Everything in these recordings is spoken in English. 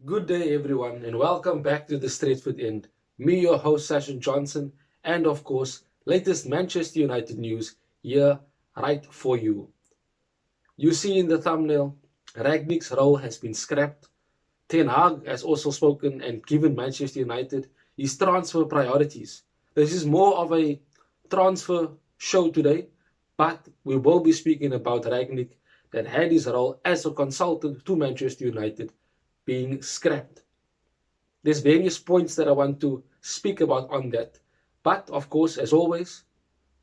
Good day, everyone, and welcome back to the Straightfoot End. Me, your host, Sasha Johnson, and of course, latest Manchester United news here, right for you. You see in the thumbnail, Rangnick's role has been scrapped. Ten Hag has also spoken and given Manchester United his transfer priorities. This is more of a transfer show today, but we will be speaking about Rangnick that had his role as a consultant to Manchester United being scrapped. There's various points that I want to speak about on that. But of course, as always,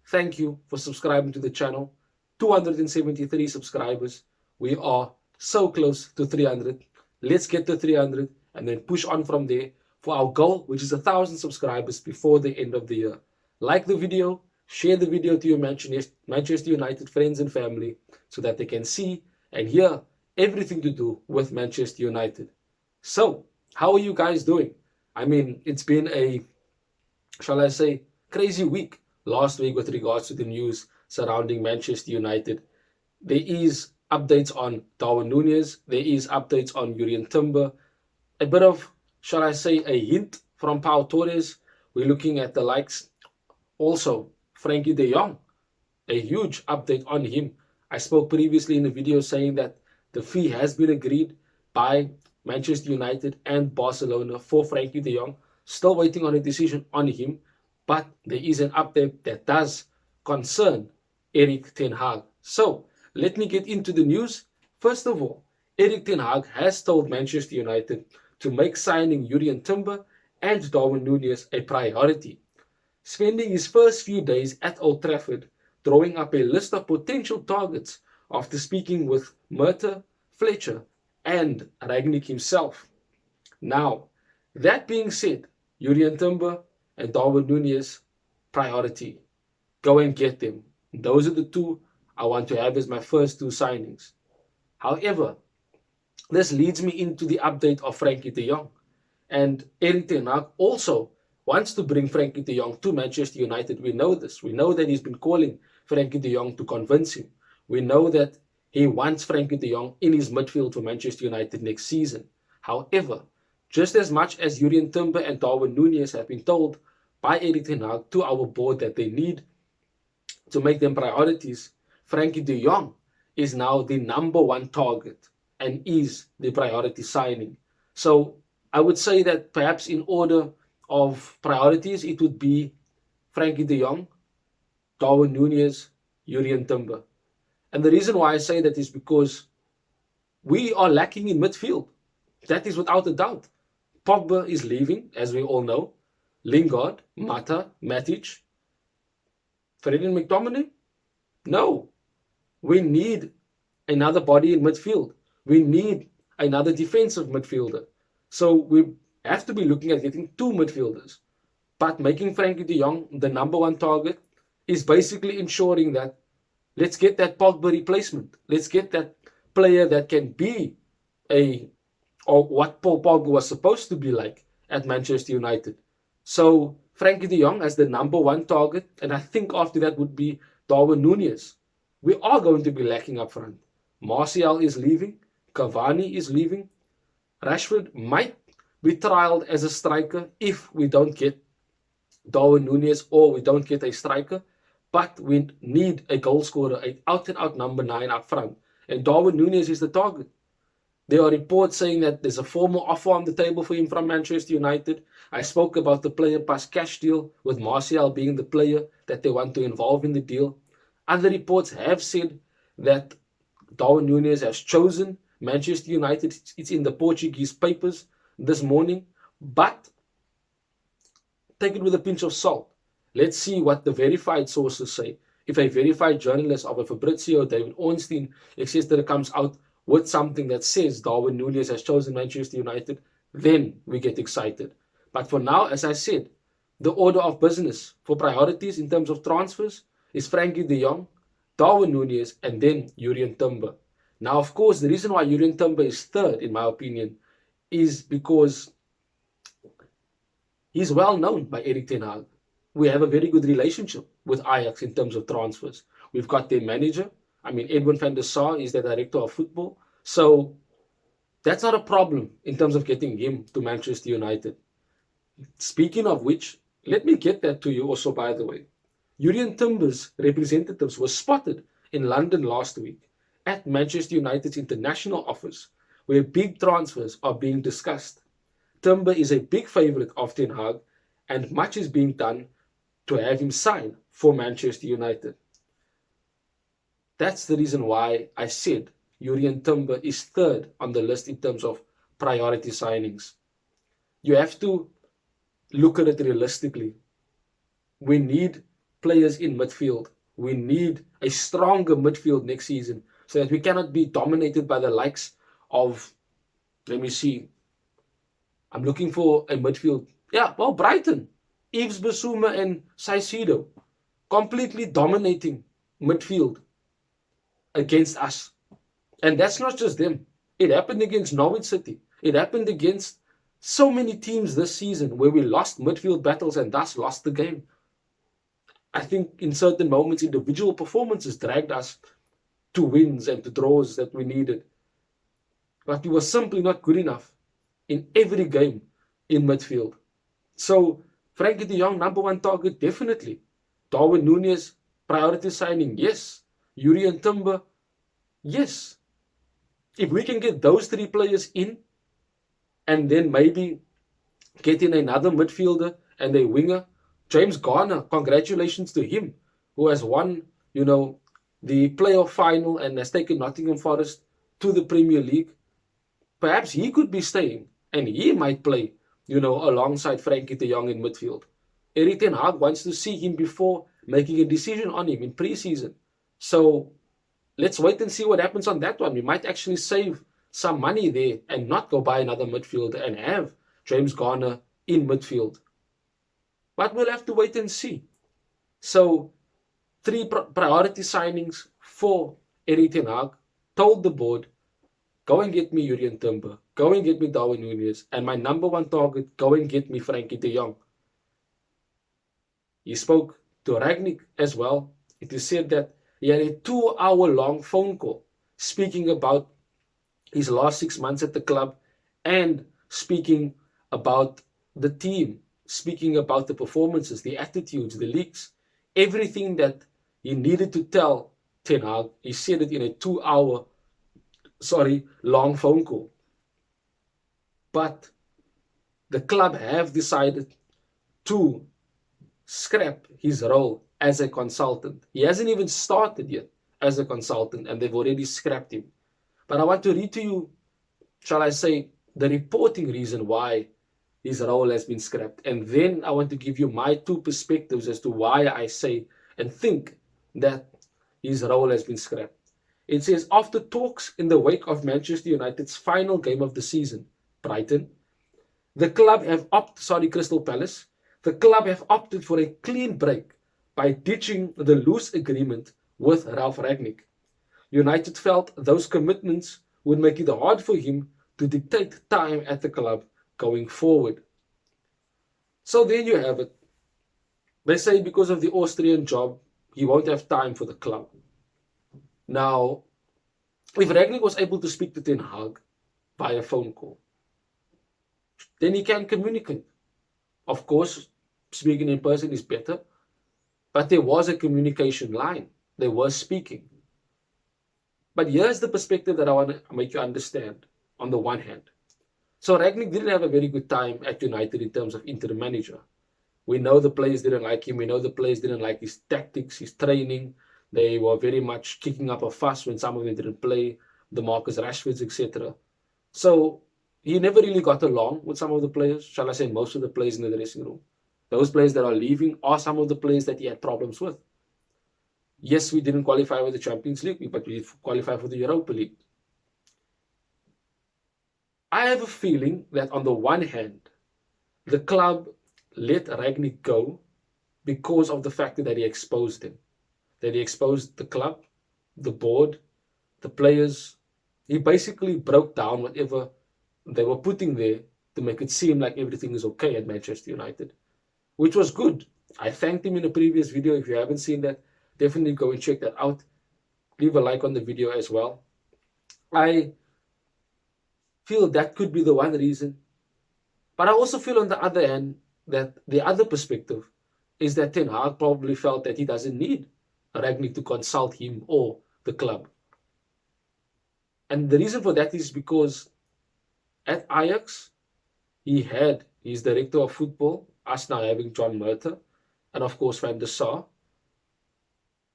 thank you for subscribing to the channel. 273 subscribers. We are so close to 300. Let's get to 300 and then push on from there for our goal, which is 1,000 subscribers before the end of the year. Like the video, share the video to your Manchester United friends and family so that they can see and hear everything to do with Manchester United. So, how are you guys doing? I mean, it's been a, shall I say, crazy week last week with regards to the news surrounding Manchester United. There is updates on Darwin Nunez. There is updates on Urian Timber. A bit of, shall I say, a hint from Pau Torres. We're looking at the likes. Also, Frankie de Jong. A huge update on him. I spoke previously in a video saying that the fee has been agreed by Manchester United and Barcelona for Frankie de Jong. Still waiting on a decision on him, but there is an update that does concern Erik ten Hag. So let me get into the news. First of all, Erik ten Hag has told Manchester United to make signing Urian Timber and Darwin Nunez a priority. Spending his first few days at Old Trafford drawing up a list of potential targets after speaking with Murta, Fletcher, and Rangnick himself. Now, that being said, Urian Timber and Darwin Nunez, priority. Go and get them. Those are the two I want to have as my first two signings. However, this leads me into the update of Frankie de Jong. And Erik ten Hag also wants to bring Frankie de Jong to Manchester United. We know this. We know that he's been calling Frankie de Jong to convince him. We know that he wants Frankie de Jong in his midfield for Manchester United next season. However, just as much as Urian Timber and Darwin Nunez have been told by Erik ten Hag to our board that they need to make them priorities, Frankie de Jong is now the number one target and is the priority signing. So I would say that perhaps in order of priorities, it would be Frankie de Jong, Darwin Nunez, Urian Timber. And the reason why I say that is because we are lacking in midfield. That is without a doubt. Pogba is leaving, as we all know. Lingard, Mata, Matic, Fred McTominay? No. We need another body in midfield. We need another defensive midfielder. So we have to be looking at getting two midfielders. But making Frankie de Jong the number one target is basically ensuring that let's get that Pogba replacement. Let's get that player that can be or what Paul Pogba was supposed to be like at Manchester United. So Frankie de Jong as the number one target, and I think after that would be Darwin Nunez. We are going to be lacking up front. Martial is leaving. Cavani is leaving. Rashford might be trialed as a striker if we don't get Darwin Nunez or we don't get a striker. But we need a goal scorer, an out-and-out number 9 up front. And Darwin Nunez is the target. There are reports saying that there's a formal offer on the table for him from Manchester United. I spoke about the player plus cash deal, with Martial being the player that they want to involve in the deal. Other reports have said that Darwin Nunez has chosen Manchester United. It's in the Portuguese papers this morning. But take it with a pinch of salt. Let's see what the verified sources say. If a verified journalist of a Fabrizio, David Ornstein, etc. comes out with something that says Darwin Nunez has chosen Manchester United, then we get excited. But for now, as I said, the order of business for priorities in terms of transfers is Frankie de Jong, Darwin Nunez, and then Urian Timber. Now, of course, the reason why Urian Timber is third, in my opinion, is because he's well known by Erik ten Hag. We have a very good relationship with Ajax in terms of transfers. We've got their manager. I mean, Edwin van der Sar is the director of football. So That's not a problem in terms of getting him to Manchester United. Speaking of which, let me get that to you also, by the way. Jurien Timber's representatives were spotted in London last week at Manchester United's international office, where big transfers are being discussed. Timber is a big favourite of Ten Hag, and much is being done to have him sign for Manchester United. That's the reason why I said Jurien Timber is third on the list in terms of priority signings. You have to look at it realistically. We need players in midfield. We need a stronger midfield next season so that we cannot be dominated by the likes of, let me see, I'm looking for a midfield. Yeah, well, Brighton, Yves Bissouma and Saicedo, completely dominating midfield against us. And that's not just them. It happened against Norwich City. It happened against so many teams this season where we lost midfield battles and thus lost the game. I think in certain moments, individual performances dragged us to wins and to draws that we needed. But we were simply not good enough in every game in midfield. So, Frankie de Jong, number one target, definitely. Darwin Núñez, priority signing, yes. Jurien Timber, yes. If we can get those three players in, and then maybe get in another midfielder and a winger, James Garner, congratulations to him, who has won, the playoff final and has taken Nottingham Forest to the Premier League. Perhaps he could be staying, and he might play, alongside Frankie de Jong in midfield. Erik ten Hag wants to see him before making a decision on him in pre-season. So let's wait and see what happens on that one. We might actually save some money there and not go buy another midfielder and have James Garner in midfield. But we'll have to wait and see. So, three priority signings for Erik ten Hag. Told the board, go and get me Jurien Timber, go and get me Darwin Núñez, and my number one target, go and get me Frankie de Jong. He spoke to Rangnick as well. It is said that he had a 2-hour-long phone call speaking about his last 6 months at the club and speaking about the team, speaking about the performances, the attitudes, the leaks, everything that he needed to tell Ten Hag. He said it in a 2-hour long phone call. But the club have decided to scrap his role as a consultant. He hasn't even started yet as a consultant, and they've already scrapped him. But I want to read to you, shall I say, the reporting reason why his role has been scrapped. And then I want to give you my two perspectives as to why I say and think that his role has been scrapped. It says, after talks in the wake of Manchester United's final game of the season, Brighton, Crystal Palace, the club have opted for a clean break by ditching the loose agreement with Ralf Rangnick. United felt those commitments would make it hard for him to dictate time at the club going forward. So there you have it. They say because of the Austrian job, he won't have time for the club. Now, if Rangnick was able to speak to Ten Hag via phone call, then he can communicate. Of course, speaking in person is better, but there was a communication line. They were speaking. But here's the perspective that I want to make you understand on the one hand. So Rangnick didn't have a very good time at United in terms of interim manager. We know the players didn't like him. We know the players didn't like his tactics, his training. They were very much kicking up a fuss when some of them didn't play, the Marcus Rashfords, etc. So he never really got along with some of the players, shall I say most of the players in the dressing room. Those players that are leaving are some of the players that he had problems with. Yes, we didn't qualify for the Champions League, but we did qualify for the Europa League. I have a feeling that on the one hand, the club let Rangnick go because of the fact that he exposed him. That he exposed the club, the board, the players. He basically broke down whatever they were putting there to make it seem like everything is okay at Manchester United, which was good. I thanked him in a previous video. If you haven't seen that, definitely go and check that out. Leave a like on the video as well. I feel that could be the one reason. But I also feel on the other hand that the other perspective is that Ten Hag probably felt that he doesn't need Rangnick to consult him or the club. And the reason for that is because at Ajax, he had his director of football, us now having John Murter, and of course Van der Sar.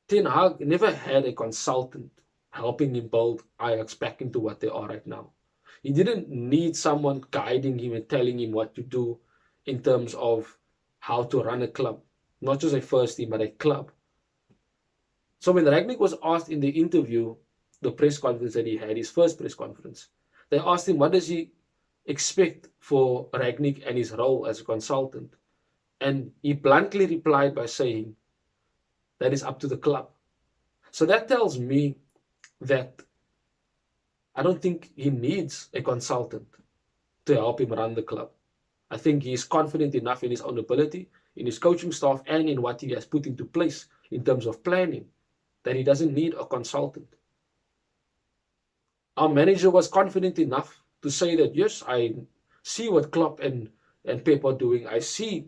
Ten Hag never had a consultant helping him build Ajax back into what they are right now. He didn't need someone guiding him and telling him what to do in terms of how to run a club, not just a first team, but a club. So when Rangnick was asked in the interview, the press conference that he had, his first press conference, they asked him what does he expect for Rangnick and his role as a consultant. And he bluntly replied by saying, that is up to the club. So that tells me that I don't think he needs a consultant to help him run the club. I think he is confident enough in his own ability, in his coaching staff, and in what he has put into place in terms of planning, that he doesn't need a consultant. Our manager was confident enough to say that, yes, I see what Klopp and Pep are doing. I see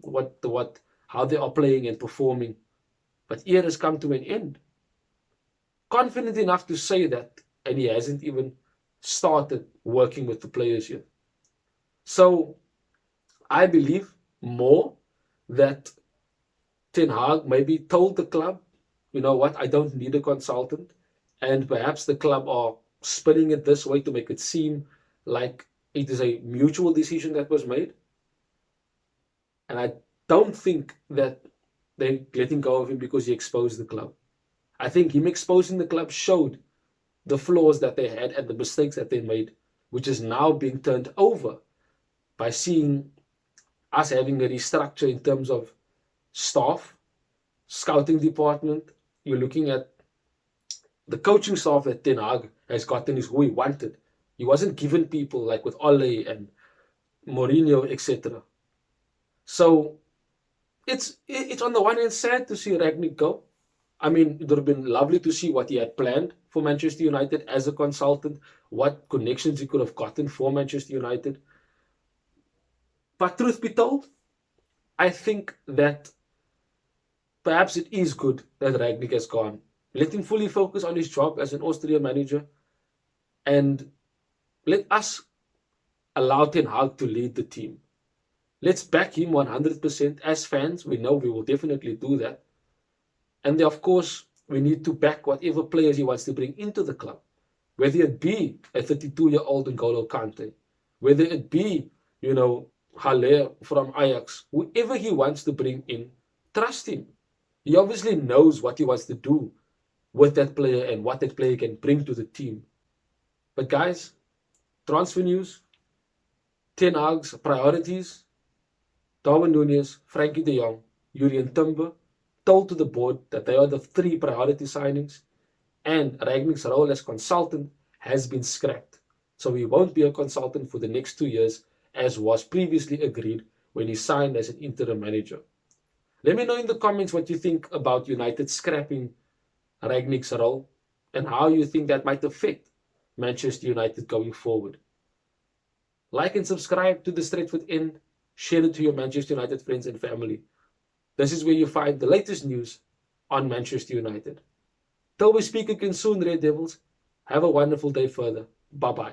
how they are playing and performing. But year has come to an end. Confident enough to say that, and he hasn't even started working with the players yet. So I believe more that Ten Hag maybe told the club, you know what, I don't need a consultant. And perhaps the club are spinning it this way to make it seem like it is a mutual decision that was made. And I don't think that they're letting go of him because he exposed the club. I think him exposing the club showed the flaws that they had and the mistakes that they made, which is now being turned over by seeing us having a restructure in terms of staff, scouting department. You're looking at the coaching staff that Ten Hag has gotten is who he wanted. He wasn't given people like with Ole and Mourinho, etc. So it's on the one hand sad to see Rangnick go. I mean, it would have been lovely to see what he had planned for Manchester United as a consultant, what connections he could have gotten for Manchester United. But truth be told, I think that perhaps it is good that Rangnick has gone. Let him fully focus on his job as an Austrian manager, and let us allow Ten Hag to lead the team. Let's back him 100% as fans. We know we will definitely do that. And then, of course, we need to back whatever players he wants to bring into the club. Whether it be a 32-year-old N'Golo Kante, whether it be, Haller from Ajax, whoever he wants to bring in, trust him. He obviously knows what he wants to do with that player and what that player can bring to the team. But guys, transfer news, Ten Hag's priorities, Darwin Núñez, Frankie de Jong, Julian Timber, told to the board that they are the 3 priority signings, and Rangnick's role as consultant has been scrapped. So he won't be a consultant for the next 2 years, as was previously agreed when he signed as an interim manager. Let me know in the comments what you think about United scrapping Rangnick's role and how you think that might affect Manchester United going forward. Like and subscribe to the Straightfoot End. Share it to your Manchester United friends and family. This is where you find the latest news on Manchester United. Till we speak again soon, Red Devils, have a wonderful day further. Bye-bye.